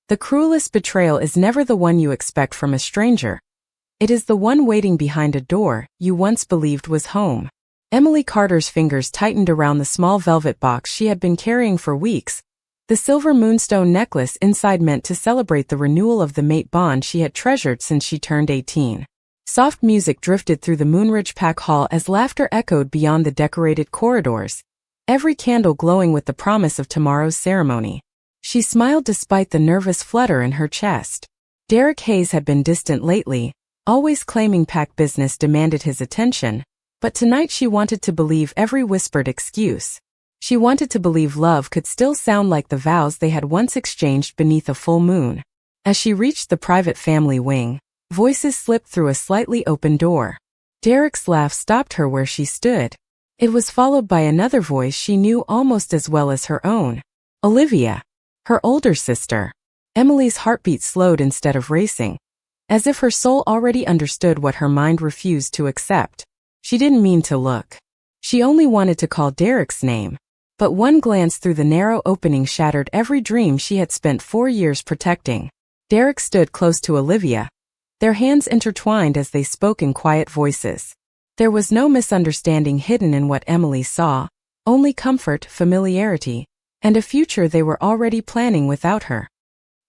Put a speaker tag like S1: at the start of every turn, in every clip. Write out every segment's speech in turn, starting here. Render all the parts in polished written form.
S1: The cruelest betrayal is never the one you expect from a stranger. It is the one waiting behind a door you once believed was home. Emily Carter's fingers tightened around the small velvet box she had been carrying for weeks, the silver moonstone necklace inside meant to celebrate the renewal of the mate bond she had treasured since she turned 18. Soft music drifted through the Moonridge Pack Hall as laughter echoed beyond the decorated corridors, every candle glowing with the promise of tomorrow's ceremony. She smiled despite the nervous flutter in her chest. Derek Hayes had been distant lately, always claiming pack business demanded his attention, but tonight she wanted to believe every whispered excuse. She wanted to believe love could still sound like the vows they had once exchanged beneath a full moon. As she reached the private family wing, voices slipped through a slightly open door. Derek's laugh stopped her where she stood. It was followed by another voice she knew almost as well as her own. Olivia. Her older sister. Emily's heartbeat slowed instead of racing, as if her soul already understood what her mind refused to accept. She didn't mean to look. She only wanted to call Derek's name. But one glance through the narrow opening shattered every dream she had spent 4 years protecting. Derek stood close to Olivia, their hands intertwined as they spoke in quiet voices. There was no misunderstanding hidden in what Emily saw, only comfort, familiarity, and a future they were already planning without her.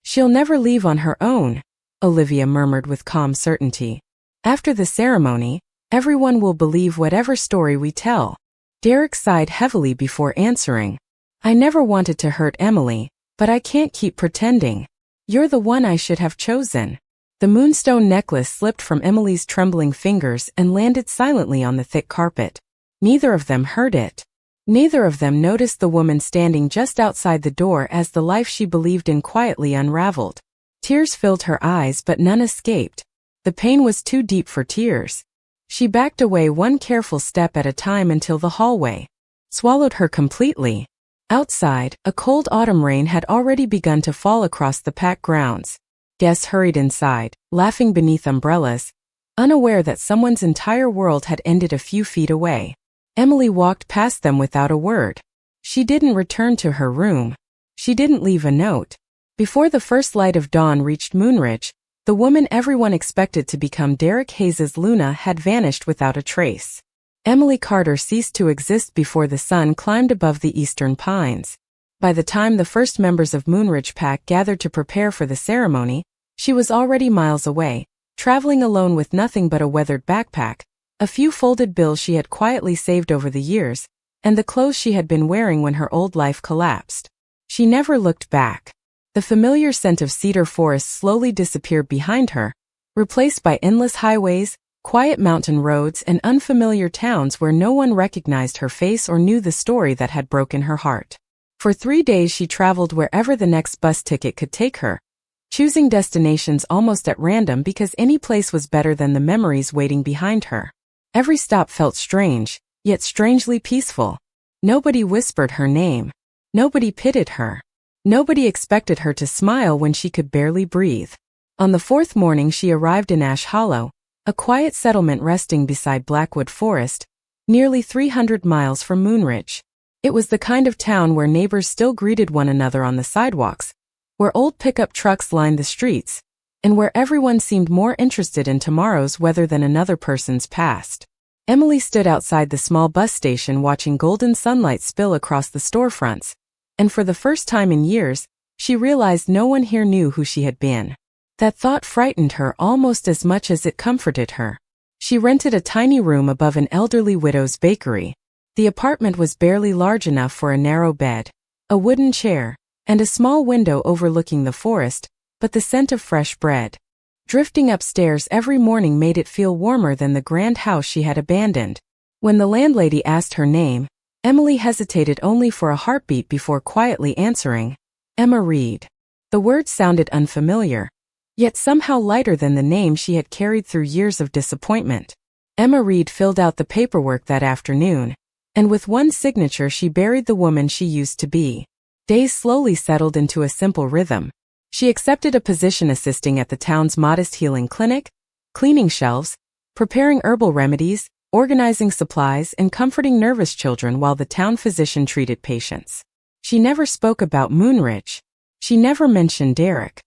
S1: "She'll never leave on her own," Olivia murmured with calm certainty. "After the ceremony, everyone will believe whatever story we tell." Derek sighed heavily before answering. "I never wanted to hurt Emily, but I can't keep pretending. You're the one I should have chosen." The moonstone necklace slipped from Emily's trembling fingers and landed silently on the thick carpet. Neither of them heard it. Neither of them noticed the woman standing just outside the door as the life she believed in quietly unraveled. Tears filled her eyes, but none escaped. The pain was too deep for tears. She backed away one careful step at a time until the hallway swallowed her completely. Outside, a cold autumn rain had already begun to fall across the packed grounds. Guests hurried inside, laughing beneath umbrellas, unaware that someone's entire world had ended a few feet away. Emily walked past them without a word. She didn't return to her room. She didn't leave a note. Before the first light of dawn reached Moonridge, the woman everyone expected to become Derek Hayes's Luna had vanished without a trace. Emily Carter ceased to exist before the sun climbed above the eastern pines. By the time the first members of Moonridge Pack gathered to prepare for the ceremony, she was already miles away, traveling alone with nothing but a weathered backpack, a few folded bills she had quietly saved over the years, and the clothes she had been wearing when her old life collapsed. She never looked back. The familiar scent of cedar forests slowly disappeared behind her, replaced by endless highways, quiet mountain roads, and unfamiliar towns where no one recognized her face or knew the story that had broken her heart. For 3 days she traveled wherever the next bus ticket could take her, choosing destinations almost at random because any place was better than the memories waiting behind her. Every stop felt strange, yet strangely peaceful. Nobody whispered her name. Nobody pitied her. Nobody expected her to smile when she could barely breathe. On the 4th morning she arrived in Ash Hollow, a quiet settlement resting beside Blackwood Forest, nearly 300 miles from Moonridge. It was the kind of town where neighbors still greeted one another on the sidewalks, where old pickup trucks lined the streets, and where everyone seemed more interested in tomorrow's weather than another person's past. Emily stood outside the small bus station watching golden sunlight spill across the storefronts, and for the first time in years, she realized no one here knew who she had been. That thought frightened her almost as much as it comforted her. She rented a tiny room above an elderly widow's bakery. The apartment was barely large enough for a narrow bed, a wooden chair, and a small window overlooking the forest, but the scent of fresh bread drifting upstairs every morning made it feel warmer than the grand house she had abandoned. When the landlady asked her name, Emily hesitated only for a heartbeat before quietly answering, "Emma Reed." The word sounded unfamiliar, yet somehow lighter than the name she had carried through years of disappointment. Emma Reed filled out the paperwork that afternoon, and with one signature she buried the woman she used to be. Days slowly settled into a simple rhythm. She accepted a position assisting at the town's modest healing clinic, cleaning shelves, preparing herbal remedies, organizing supplies, and comforting nervous children while the town physician treated patients. She never spoke about Moonridge. She never mentioned Derek.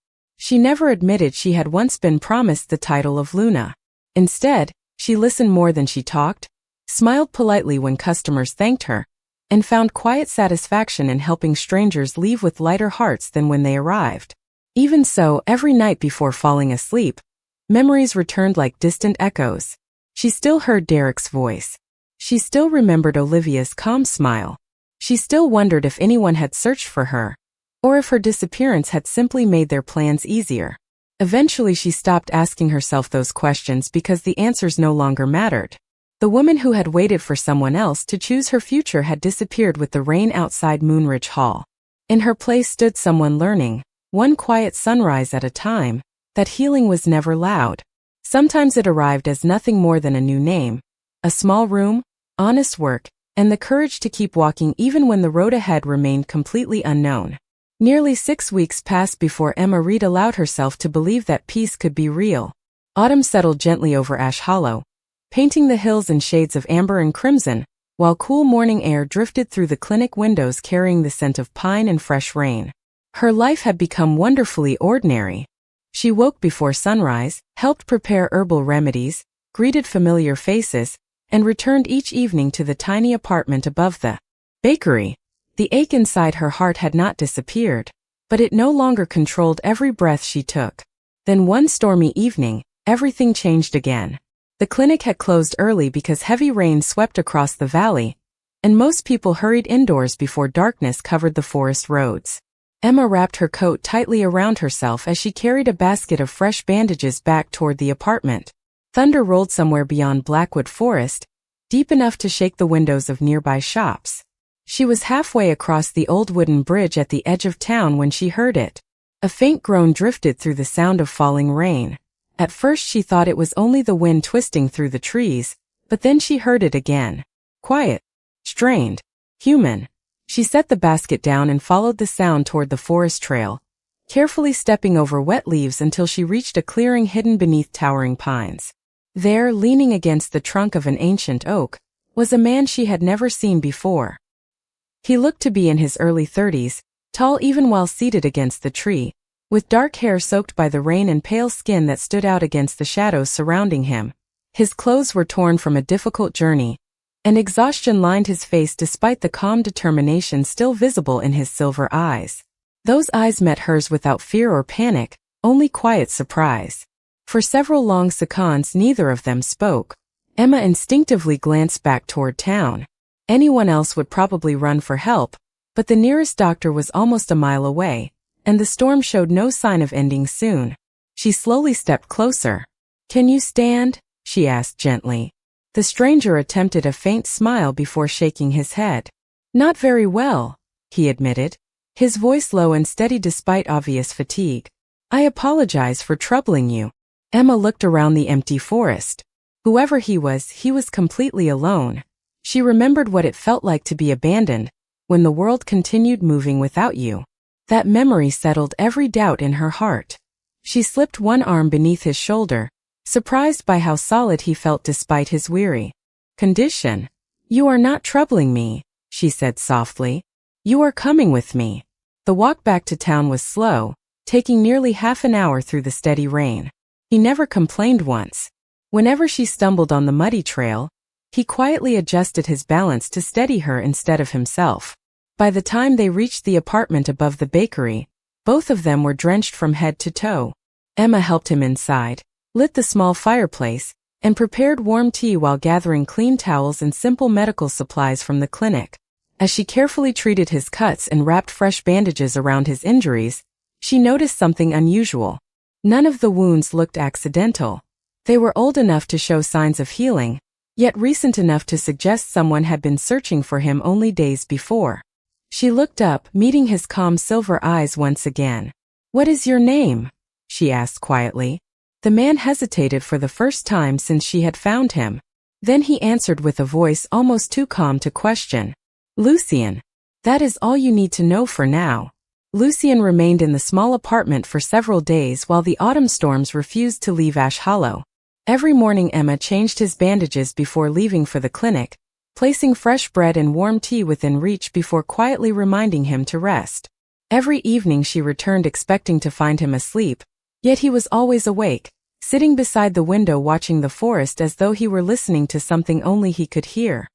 S1: She never admitted she had once been promised the title of Luna. Instead, she listened more than she talked, smiled politely when customers thanked her, and found quiet satisfaction in helping strangers leave with lighter hearts than when they arrived. Even so, every night before falling asleep, memories returned like distant echoes. She still heard Derek's voice. She still remembered Olivia's calm smile. She still wondered if anyone had searched for her, or if her disappearance had simply made their plans easier. Eventually she stopped asking herself those questions because the answers no longer mattered. The woman who had waited for someone else to choose her future had disappeared with the rain outside Moonridge Hall. In her place stood someone learning, one quiet sunrise at a time, that healing was never loud. Sometimes it arrived as nothing more than a new name, a small room, honest work, and the courage to keep walking even when the road ahead remained completely unknown. Nearly 6 weeks passed before Emma Reed allowed herself to believe that peace could be real. Autumn settled gently over Ash Hollow, painting the hills in shades of amber and crimson, while cool morning air drifted through the clinic windows carrying the scent of pine and fresh rain. Her life had become wonderfully ordinary. She woke before sunrise, helped prepare herbal remedies, greeted familiar faces, and returned each evening to the tiny apartment above the bakery. The ache inside her heart had not disappeared, but it no longer controlled every breath she took. Then one stormy evening, everything changed again. The clinic had closed early because heavy rain swept across the valley, and most people hurried indoors before darkness covered the forest roads. Emma wrapped her coat tightly around herself as she carried a basket of fresh bandages back toward the apartment. Thunder rolled somewhere beyond Blackwood Forest, deep enough to shake the windows of nearby shops. She was halfway across the old wooden bridge at the edge of town when she heard it. A faint groan drifted through the sound of falling rain. At first she thought it was only the wind twisting through the trees, but then she heard it again. Quiet, strained, human. She set the basket down and followed the sound toward the forest trail, carefully stepping over wet leaves until she reached a clearing hidden beneath towering pines. There, leaning against the trunk of an ancient oak, was a man she had never seen before. He looked to be in his early 30s, tall even while seated against the tree, with dark hair soaked by the rain and pale skin that stood out against the shadows surrounding him. His clothes were torn from a difficult journey, and exhaustion lined his face despite the calm determination still visible in his silver eyes. Those eyes met hers without fear or panic, only quiet surprise. For several long seconds neither of them spoke. Emma instinctively glanced back toward town. Anyone else would probably run for help, but the nearest doctor was almost a mile away, and the storm showed no sign of ending soon. She slowly stepped closer. "Can you stand?" she asked gently. The stranger attempted a faint smile before shaking his head. "Not very well," he admitted, his voice low and steady despite obvious fatigue. "I apologize for troubling you." Emma looked around the empty forest. Whoever he was completely alone. She remembered what it felt like to be abandoned, when the world continued moving without you. That memory settled every doubt in her heart. She slipped one arm beneath his shoulder, surprised by how solid he felt despite his weary condition. "You are not troubling me," she said softly. "You are coming with me." The walk back to town was slow, taking nearly half an hour through the steady rain. He never complained once. Whenever she stumbled on the muddy trail, he quietly adjusted his balance to steady her instead of himself. By the time they reached the apartment above the bakery, both of them were drenched from head to toe. Emma helped him inside, lit the small fireplace, and prepared warm tea while gathering clean towels and simple medical supplies from the clinic. As she carefully treated his cuts and wrapped fresh bandages around his injuries, she noticed something unusual. None of the wounds looked accidental. They were old enough to show signs of healing, yet recent enough to suggest someone had been searching for him only days before. She looked up, meeting his calm silver eyes once again. "What is your name?" she asked quietly. The man hesitated for the first time since she had found him. Then he answered with a voice almost too calm to question. "Lucien. That is all you need to know for now." Lucien remained in the small apartment for several days while the autumn storms refused to leave Ash Hollow. Every morning Emma changed his bandages before leaving for the clinic, placing fresh bread and warm tea within reach before quietly reminding him to rest. Every evening she returned expecting to find him asleep, yet he was always awake, sitting beside the window watching the forest as though he were listening to something only he could hear.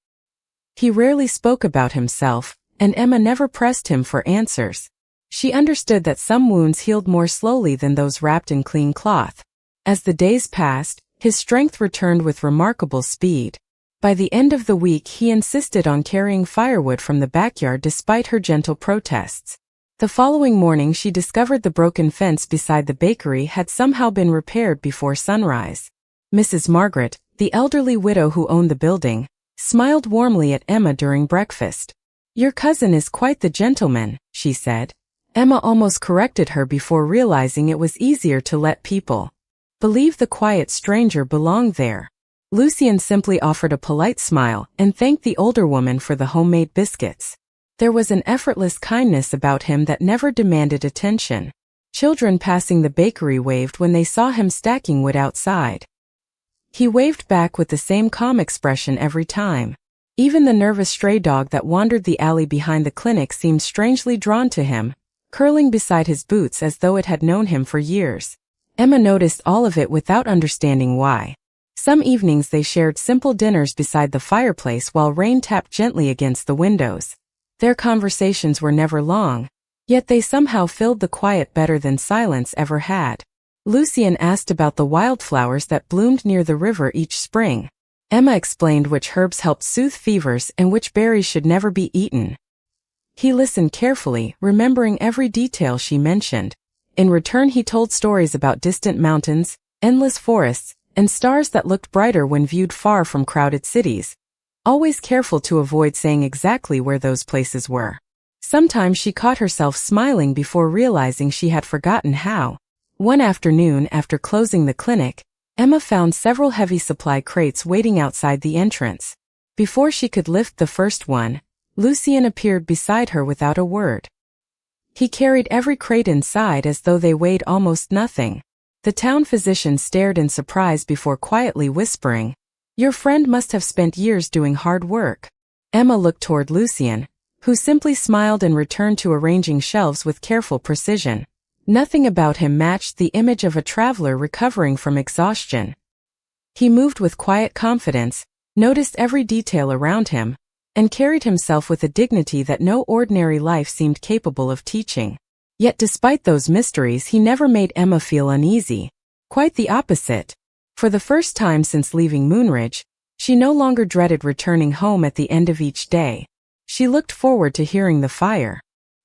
S1: He rarely spoke about himself, and Emma never pressed him for answers. She understood that some wounds healed more slowly than those wrapped in clean cloth. As the days passed, his strength returned with remarkable speed. By the end of the week he insisted on carrying firewood from the backyard despite her gentle protests. The following morning she discovered the broken fence beside the bakery had somehow been repaired before sunrise. Mrs. Margaret, the elderly widow who owned the building, smiled warmly at Emma during breakfast. "Your cousin is quite the gentleman," she said. Emma almost corrected her before realizing it was easier to let people believe the quiet stranger belonged there. Lucien simply offered a polite smile and thanked the older woman for the homemade biscuits. There was an effortless kindness about him that never demanded attention. Children passing the bakery waved when they saw him stacking wood outside. He waved back with the same calm expression every time. Even the nervous stray dog that wandered the alley behind the clinic seemed strangely drawn to him, curling beside his boots as though it had known him for years. Emma noticed all of it without understanding why. Some evenings they shared simple dinners beside the fireplace while rain tapped gently against the windows. Their conversations were never long, yet they somehow filled the quiet better than silence ever had. Lucien asked about the wildflowers that bloomed near the river each spring. Emma explained which herbs helped soothe fevers and which berries should never be eaten. He listened carefully, remembering every detail she mentioned. In return he told stories about distant mountains, endless forests, and stars that looked brighter when viewed far from crowded cities, always careful to avoid saying exactly where those places were. Sometimes she caught herself smiling before realizing she had forgotten how. One afternoon after closing the clinic, Emma found several heavy supply crates waiting outside the entrance. Before she could lift the first one, Lucien appeared beside her without a word. He carried every crate inside as though they weighed almost nothing. The town physician stared in surprise before quietly whispering, "Your friend must have spent years doing hard work." Emma looked toward Lucien, who simply smiled and returned to arranging shelves with careful precision. Nothing about him matched the image of a traveler recovering from exhaustion. He moved with quiet confidence, noticed every detail around him, and carried himself with a dignity that no ordinary life seemed capable of teaching. Yet despite those mysteries he never made Emma feel uneasy. Quite the opposite. For the first time since leaving Moonridge, she no longer dreaded returning home at the end of each day. She looked forward to hearing the fire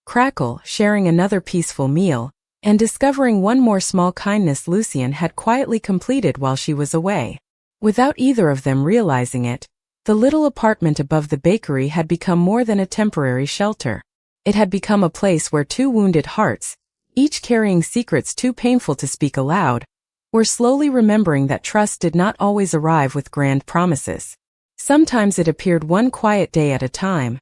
S1: crackle, sharing another peaceful meal, and discovering one more small kindness Lucien had quietly completed while she was away. Without either of them realizing it, the little apartment above the bakery had become more than a temporary shelter. It had become a place where two wounded hearts, each carrying secrets too painful to speak aloud, were slowly remembering that trust did not always arrive with grand promises. Sometimes it appeared one quiet day at a time,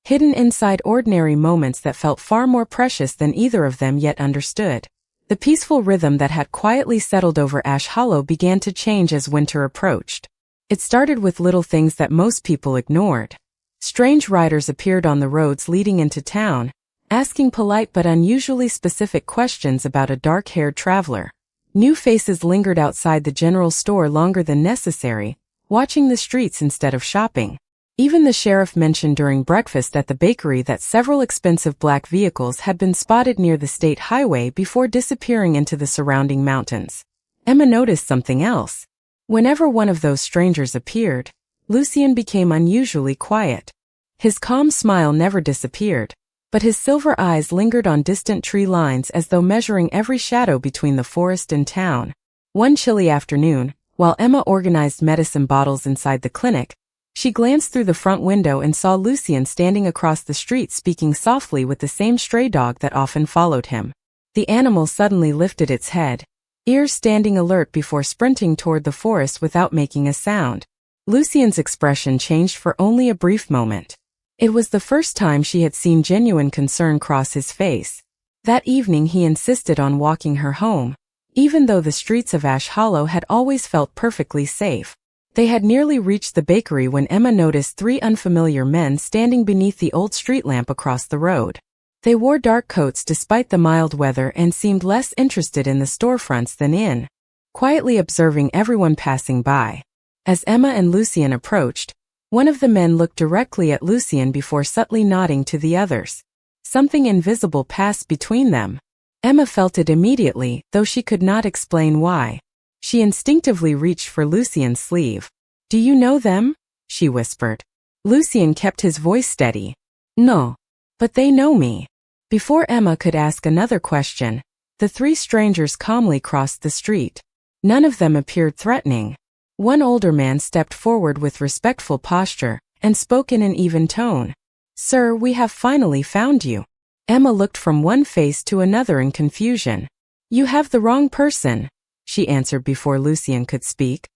S1: hidden inside ordinary moments that felt far more precious than either of them yet understood. The peaceful rhythm that had quietly settled over Ash Hollow began to change as winter approached. It started with little things that most people ignored. Strange riders appeared on the roads leading into town, asking polite but unusually specific questions about a dark-haired traveler. New faces lingered outside the general store longer than necessary, watching the streets instead of shopping. Even the sheriff mentioned during breakfast at the bakery that several expensive black vehicles had been spotted near the state highway before disappearing into the surrounding mountains. Emma noticed something else. Whenever one of those strangers appeared, Lucien became unusually quiet. His calm smile never disappeared, but his silver eyes lingered on distant tree lines as though measuring every shadow between the forest and town. One chilly afternoon, while Emma organized medicine bottles inside the clinic, she glanced through the front window and saw Lucien standing across the street speaking softly with the same stray dog that often followed him. The animal suddenly lifted its head, ears standing alert before sprinting toward the forest without making a sound. Lucien's expression changed for only a brief moment. It was the first time she had seen genuine concern cross his face. That evening he insisted on walking her home, even though the streets of Ash Hollow had always felt perfectly safe. They had nearly reached the bakery when Emma noticed three unfamiliar men standing beneath the old street lamp across the road. They wore dark coats despite the mild weather and seemed less interested in the storefronts than in quietly observing everyone passing by. As Emma and Lucien approached, one of the men looked directly at Lucien before subtly nodding to the others. Something invisible passed between them. Emma felt it immediately, though she could not explain why. She instinctively reached for Lucien's sleeve. "Do you know them?" she whispered. Lucien kept his voice steady. "No. But they know me." Before Emma could ask another question, the three strangers calmly crossed the street. None of them appeared threatening. One older man stepped forward with respectful posture and spoke in an even tone. "Sir, we have finally found you." Emma looked from one face to another in confusion. "You have the wrong person," she answered before Lucien could speak.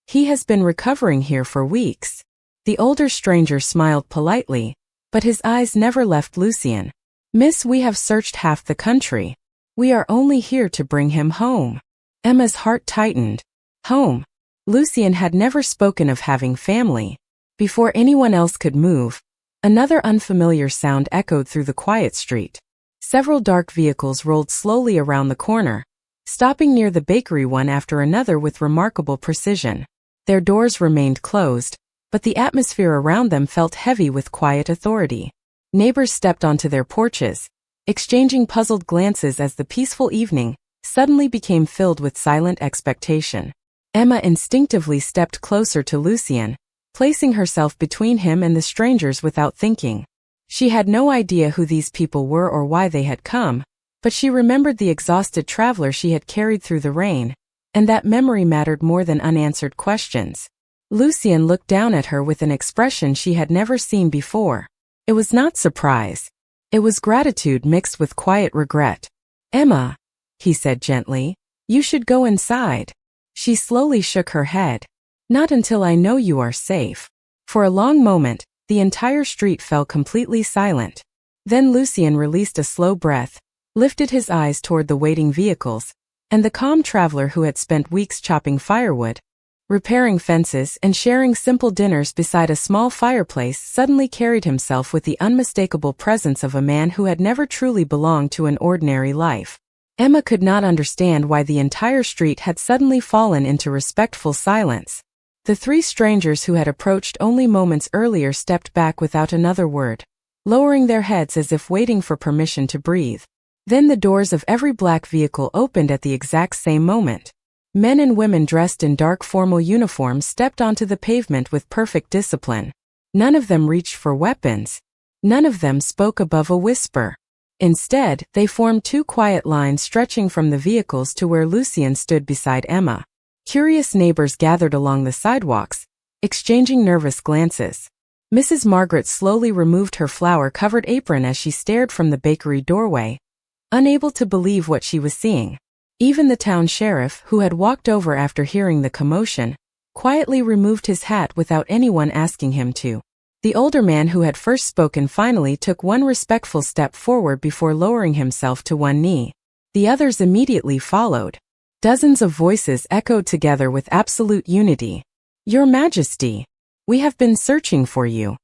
S1: "He has been recovering here for weeks." The older stranger smiled politely, but his eyes never left Lucien. "Miss, we have searched half the country. We are only here to bring him home." Emma's heart tightened. Home. Lucien had never spoken of having family. Before anyone else could move, another unfamiliar sound echoed through the quiet street. Several dark vehicles rolled slowly around the corner, stopping near the bakery one after another with remarkable precision. Their doors remained closed, but the atmosphere around them felt heavy with quiet authority. Neighbors stepped onto their porches, exchanging puzzled glances as the peaceful evening suddenly became filled with silent expectation. Emma instinctively stepped closer to Lucien, placing herself between him and the strangers without thinking. She had no idea who these people were or why they had come, but she remembered the exhausted traveler she had carried through the rain, and that memory mattered more than unanswered questions. Lucien looked down at her with an expression she had never seen before. It was not surprise. It was gratitude mixed with quiet regret. "Emma," he said gently, "you should go inside." She slowly shook her head. "Not until I know you are safe." For a long moment, the entire street fell completely silent. Then Lucien released a slow breath, lifted his eyes toward the waiting vehicles, and the calm traveler who had spent weeks chopping firewood, repairing fences, and sharing simple dinners beside a small fireplace suddenly carried himself with the unmistakable presence of a man who had never truly belonged to an ordinary life. Emma could not understand why the entire street had suddenly fallen into respectful silence. The three strangers who had approached only moments earlier stepped back without another word, lowering their heads as if waiting for permission to breathe. Then the doors of every black vehicle opened at the exact same moment. Men and women dressed in dark formal uniforms stepped onto the pavement with perfect discipline. None of them reached for weapons. None of them spoke above a whisper. Instead, they formed two quiet lines stretching from the vehicles to where Lucien stood beside Emma. Curious neighbors gathered along the sidewalks, exchanging nervous glances. Mrs. Margaret slowly removed her flour-covered apron as she stared from the bakery doorway, unable to believe what she was seeing. Even the town sheriff, who had walked over after hearing the commotion, quietly removed his hat without anyone asking him to. The older man who had first spoken finally took one respectful step forward before lowering himself to one knee. The others immediately followed. Dozens of voices echoed together with absolute unity. "Your Majesty, we have been searching for you."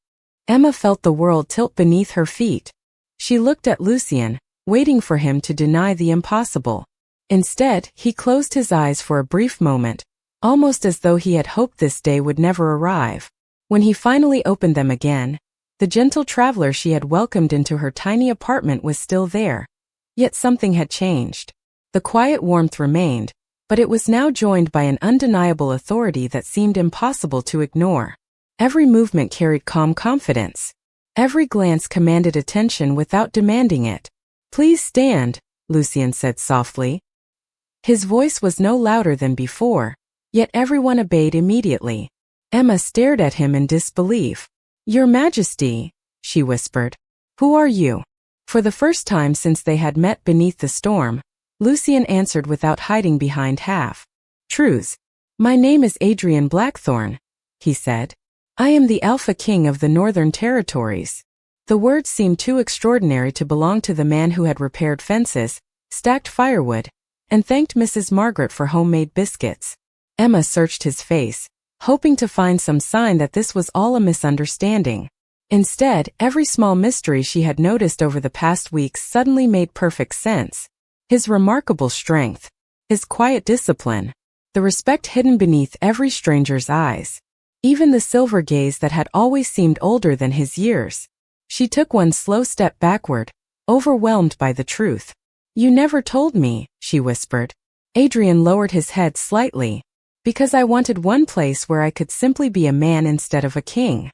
S1: Emma felt the world tilt beneath her feet. She looked at Lucien, waiting for him to deny the impossible. Instead, he closed his eyes for a brief moment, almost as though he had hoped this day would never arrive. When he finally opened them again, the gentle traveler she had welcomed into her tiny apartment was still there. Yet something had changed. The quiet warmth remained, but it was now joined by an undeniable authority that seemed impossible to ignore. Every movement carried calm confidence. Every glance commanded attention without demanding it. "Please stand," Lucien said softly. His voice was no louder than before, yet everyone obeyed immediately. Emma stared at him in disbelief. "Your Majesty," she whispered. "Who are you?" For the first time since they had met beneath the storm, Lucien answered without hiding behind half-truths. "My name is Adrian Blackthorne," he said. "I am the Alpha King of the Northern Territories." The words seemed too extraordinary to belong to the man who had repaired fences, stacked firewood, and thanked Mrs. Margaret for homemade biscuits. Emma searched his face, hoping to find some sign that this was all a misunderstanding. Instead, every small mystery she had noticed over the past weeks suddenly made perfect sense. His remarkable strength, his quiet discipline, the respect hidden beneath every stranger's eyes, even the silver gaze that had always seemed older than his years. She took one slow step backward, overwhelmed by the truth. "You never told me," she whispered. Adrian lowered his head slightly. "Because I wanted one place where I could simply be a man instead of a king."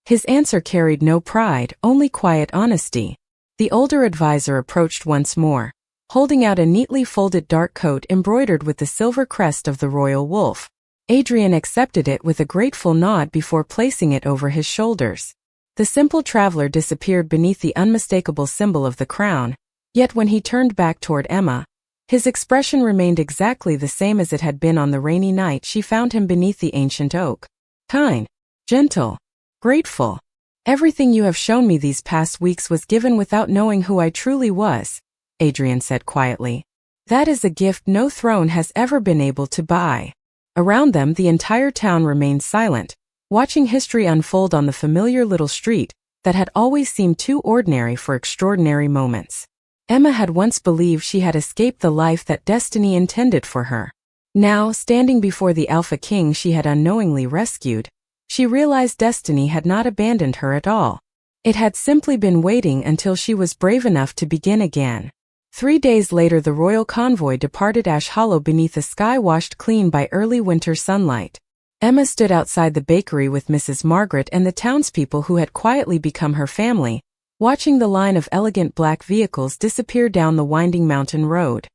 S1: His answer carried no pride, only quiet honesty. The older advisor approached once more, holding out a neatly folded dark coat embroidered with the silver crest of the royal wolf. Adrian accepted it with a grateful nod before placing it over his shoulders. The simple traveler disappeared beneath the unmistakable symbol of the crown, yet when he turned back toward Emma, his expression remained exactly the same as it had been on the rainy night she found him beneath the ancient oak. "Kind, gentle, grateful. Everything you have shown me these past weeks was given without knowing who I truly was," Adrian said quietly. "That is a gift no throne has ever been able to buy." Around them, the entire town remained silent, watching history unfold on the familiar little street that had always seemed too ordinary for extraordinary moments. Emma had once believed she had escaped the life that destiny intended for her. Now, standing before the Alpha King she had unknowingly rescued, she realized destiny had not abandoned her at all. It had simply been waiting until she was brave enough to begin again. 3 days later, the royal convoy departed Ash Hollow beneath a sky washed clean by early winter sunlight. Emma stood outside the bakery with Mrs. Margaret and the townspeople who had quietly become her family, watching the line of elegant black vehicles disappear down the winding mountain road.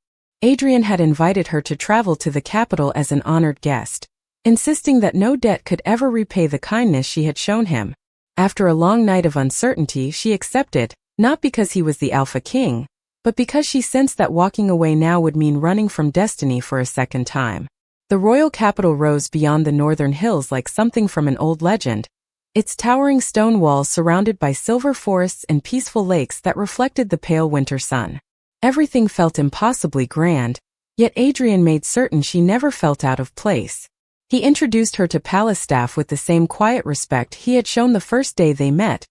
S1: Adrian had invited her to travel to the capital as an honored guest, insisting that no debt could ever repay the kindness she had shown him. After a long night of uncertainty, she accepted, not because he was the Alpha King, but because she sensed that walking away now would mean running from destiny for a second time. The royal capital rose beyond the northern hills like something from an old legend, its towering stone walls surrounded by silver forests and peaceful lakes that reflected the pale winter sun. Everything felt impossibly grand, yet Adrian made certain she never felt out of place. He introduced her to palace staff with the same quiet respect he had shown the first day they met,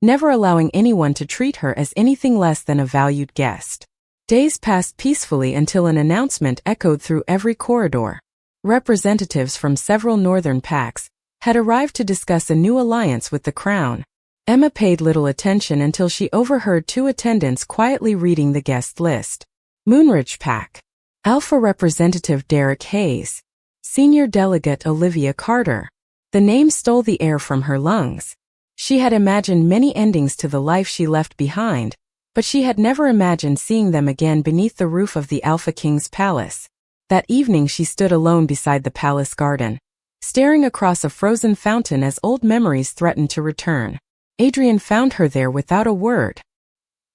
S1: never allowing anyone to treat her as anything less than a valued guest. Days passed peacefully until an announcement echoed through every corridor. Representatives from several northern packs had arrived to discuss a new alliance with the crown. Emma paid little attention until she overheard 2 attendants quietly reading the guest list. Moonridge Pack. Alpha Representative Derek Hayes. Senior Delegate Olivia Carter. The name stole the air from her lungs. She had imagined many endings to the life she left behind, but she had never imagined seeing them again beneath the roof of the Alpha King's palace. That evening she stood alone beside the palace garden, staring across a frozen fountain as old memories threatened to return. Adrian found her there without a word.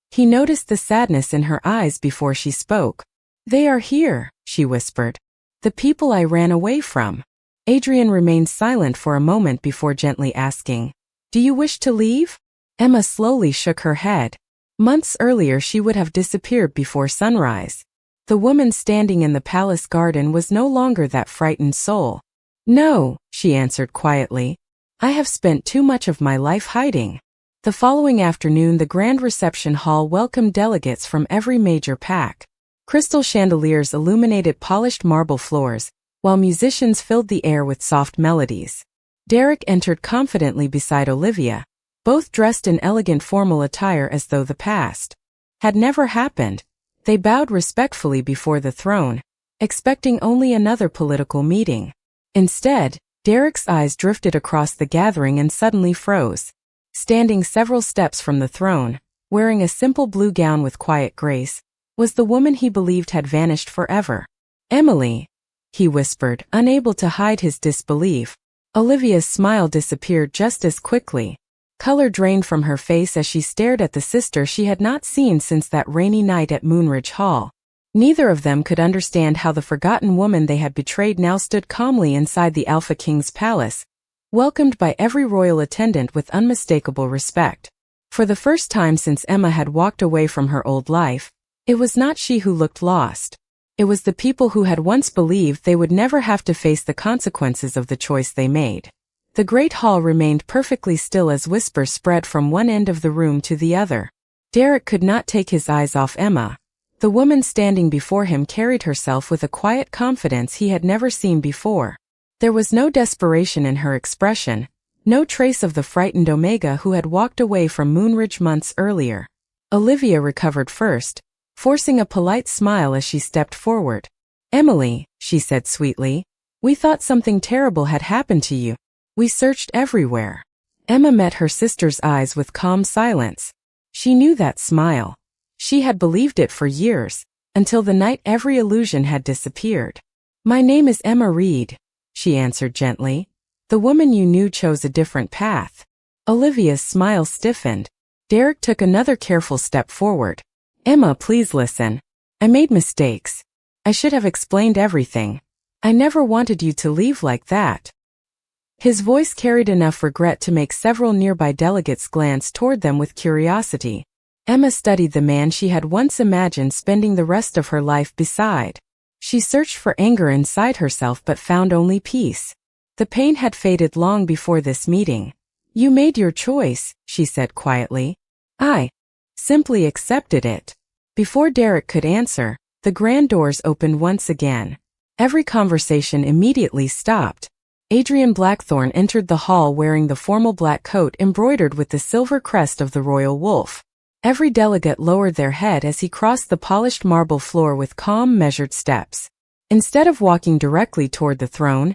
S1: He noticed the sadness in her eyes before she spoke. "They are here," she whispered. "The people I ran away from." Adrian remained silent for a moment before gently asking, "Do you wish to leave?" Emma slowly shook her head. Months earlier she would have disappeared before sunrise. The woman standing in the palace garden was no longer that frightened soul. "No," she answered quietly. "I have spent too much of my life hiding." The following afternoon the grand reception hall welcomed delegates from every major pack. Crystal chandeliers illuminated polished marble floors, while musicians filled the air with soft melodies. Derek entered confidently beside Olivia, both dressed in elegant formal attire as though the past had never happened. They bowed respectfully before the throne, expecting only another political meeting. Instead, Derek's eyes drifted across the gathering and suddenly froze. Standing several steps from the throne, wearing a simple blue gown with quiet grace, was the woman he believed had vanished forever. "Emily," he whispered, unable to hide his disbelief. Olivia's smile disappeared just as quickly. Color drained from her face as she stared at the sister she had not seen since that rainy night at Moonridge Hall. Neither of them could understand how the forgotten woman they had betrayed now stood calmly inside the Alpha King's palace, welcomed by every royal attendant with unmistakable respect. For the first time since Emma had walked away from her old life, it was not she who looked lost. It was the people who had once believed they would never have to face the consequences of the choice they made. The great hall remained perfectly still as whispers spread from one end of the room to the other. Derek could not take his eyes off Emma. The woman standing before him carried herself with a quiet confidence he had never seen before. There was no desperation in her expression, no trace of the frightened Omega who had walked away from Moonridge months earlier. Olivia recovered first, forcing a polite smile as she stepped forward. "Emily," she said sweetly, "we thought something terrible had happened to you. We searched everywhere." Emma met her sister's eyes with calm silence. She knew that smile. She had believed it for years, until the night every illusion had disappeared. "My name is Emma Reed," she answered gently. "The woman you knew chose a different path." Olivia's smile stiffened. Derek took another careful step forward. "Emma, please listen. I made mistakes. I should have explained everything. I never wanted you to leave like that." His voice carried enough regret to make several nearby delegates glance toward them with curiosity. Emma studied the man she had once imagined spending the rest of her life beside. She searched for anger inside herself but found only peace. The pain had faded long before this meeting. "You made your choice," she said quietly. "I simply accepted it." Before Derek could answer, the grand doors opened once again. Every conversation immediately stopped. Adrian Blackthorne entered the hall wearing the formal black coat embroidered with the silver crest of the royal wolf. Every delegate lowered their head as he crossed the polished marble floor with calm, measured steps. Instead of walking directly toward the throne,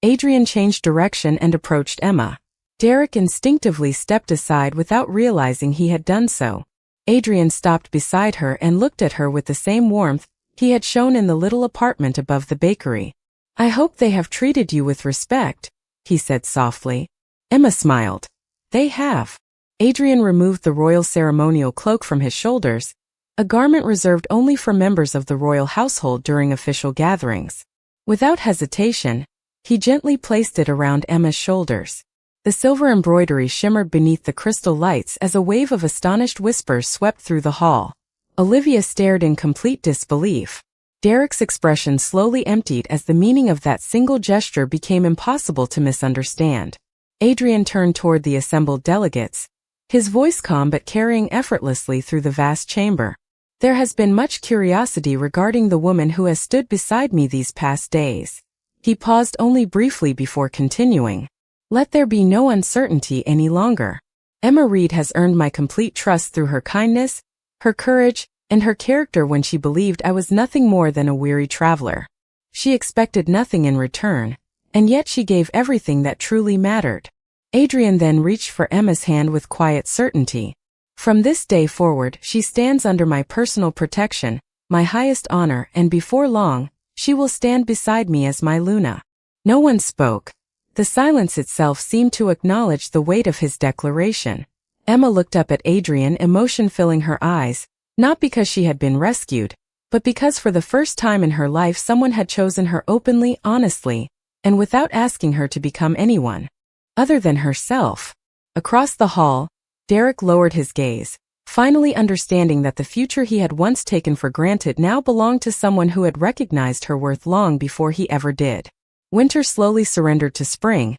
S1: Adrian changed direction and approached Emma. Derek instinctively stepped aside without realizing he had done so. Adrian stopped beside her and looked at her with the same warmth he had shown in the little apartment above the bakery. "I hope they have treated you with respect," he said softly. Emma smiled. "They have." Adrian removed the royal ceremonial cloak from his shoulders, a garment reserved only for members of the royal household during official gatherings. Without hesitation, he gently placed it around Emma's shoulders. The silver embroidery shimmered beneath the crystal lights as a wave of astonished whispers swept through the hall. Olivia stared in complete disbelief. Derek's expression slowly emptied as the meaning of that single gesture became impossible to misunderstand. Adrian turned toward the assembled delegates, his voice calm but carrying effortlessly through the vast chamber. "There has been much curiosity regarding the woman who has stood beside me these past days." He paused only briefly before continuing. "Let there be no uncertainty any longer. Emma Reed has earned my complete trust through her kindness, her courage, and her character when she believed I was nothing more than a weary traveler. She expected nothing in return, and yet she gave everything that truly mattered." Adrian then reached for Emma's hand with quiet certainty. "From this day forward, she stands under my personal protection, my highest honor, and before long, she will stand beside me as my Luna." No one spoke. The silence itself seemed to acknowledge the weight of his declaration. Emma looked up at Adrian, emotion filling her eyes, not because she had been rescued, but because for the first time in her life someone had chosen her openly, honestly, and without asking her to become anyone other than herself. Across the hall, Derek lowered his gaze, finally understanding that the future he had once taken for granted now belonged to someone who had recognized her worth long before he ever did. Winter slowly surrendered to spring,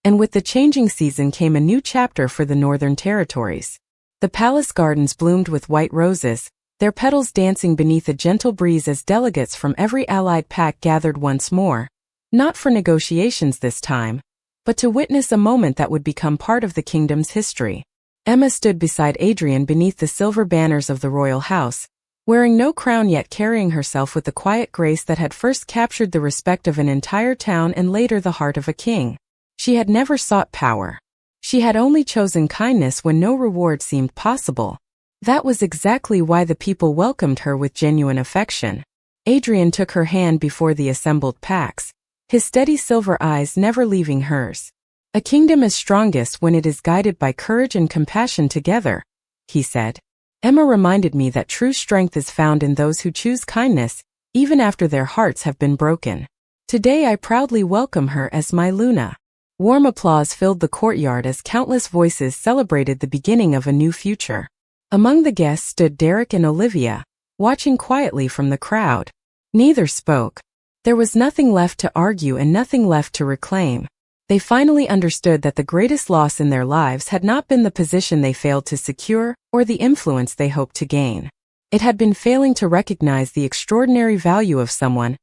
S1: and with the changing season came a new chapter for the Northern Territories. The palace gardens bloomed with white roses, their petals dancing beneath a gentle breeze as delegates from every allied pack gathered once more, not for negotiations this time, but to witness a moment that would become part of the kingdom's history. Emma stood beside Adrian beneath the silver banners of the royal house, wearing no crown yet carrying herself with the quiet grace that had first captured the respect of an entire town and later the heart of a king. She had never sought power. She had only chosen kindness when no reward seemed possible. That was exactly why the people welcomed her with genuine affection. Adrian took her hand before the assembled packs, his steady silver eyes never leaving hers. "A kingdom is strongest when it is guided by courage and compassion together," he said. "Emma reminded me that true strength is found in those who choose kindness, even after their hearts have been broken. Today I proudly welcome her as my Luna." Warm applause filled the courtyard as countless voices celebrated the beginning of a new future. Among the guests stood Derek and Olivia, watching quietly from the crowd. Neither spoke. There was nothing left to argue and nothing left to reclaim. They finally understood that the greatest loss in their lives had not been the position they failed to secure or the influence they hoped to gain. It had been failing to recognize the extraordinary value of someone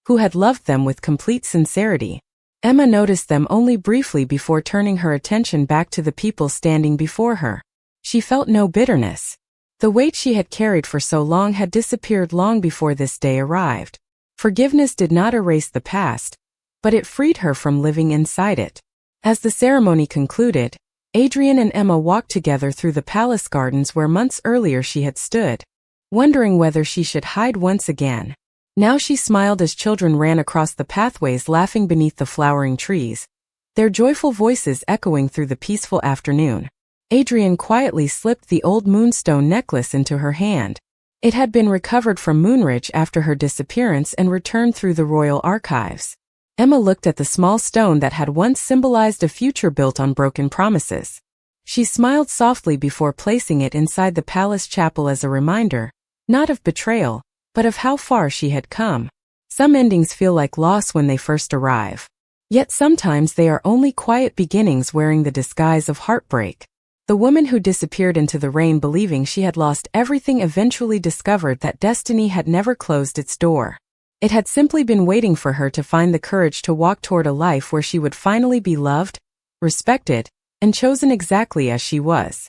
S1: who had loved them with complete sincerity. Emma noticed them only briefly before turning her attention back to the people standing before her. She felt no bitterness. The weight she had carried for so long had disappeared long before this day arrived. Forgiveness did not erase the past, but it freed her from living inside it. As the ceremony concluded, Adrian and Emma walked together through the palace gardens where months earlier she had stood, wondering whether she should hide once again. Now she smiled as children ran across the pathways laughing beneath the flowering trees, their joyful voices echoing through the peaceful afternoon. Adrian quietly slipped the old moonstone necklace into her hand. It had been recovered from Moonridge after her disappearance and returned through the royal archives. Emma looked at the small stone that had once symbolized a future built on broken promises. She smiled softly before placing it inside the palace chapel as a reminder, not of betrayal, but of how far she had come. Some endings feel like loss when they first arrive. Yet sometimes they are only quiet beginnings wearing the disguise of heartbreak. The woman who disappeared into the rain believing she had lost everything eventually discovered that destiny had never closed its door. It had simply been waiting for her to find the courage to walk toward a life where she would finally be loved, respected, and chosen exactly as she was.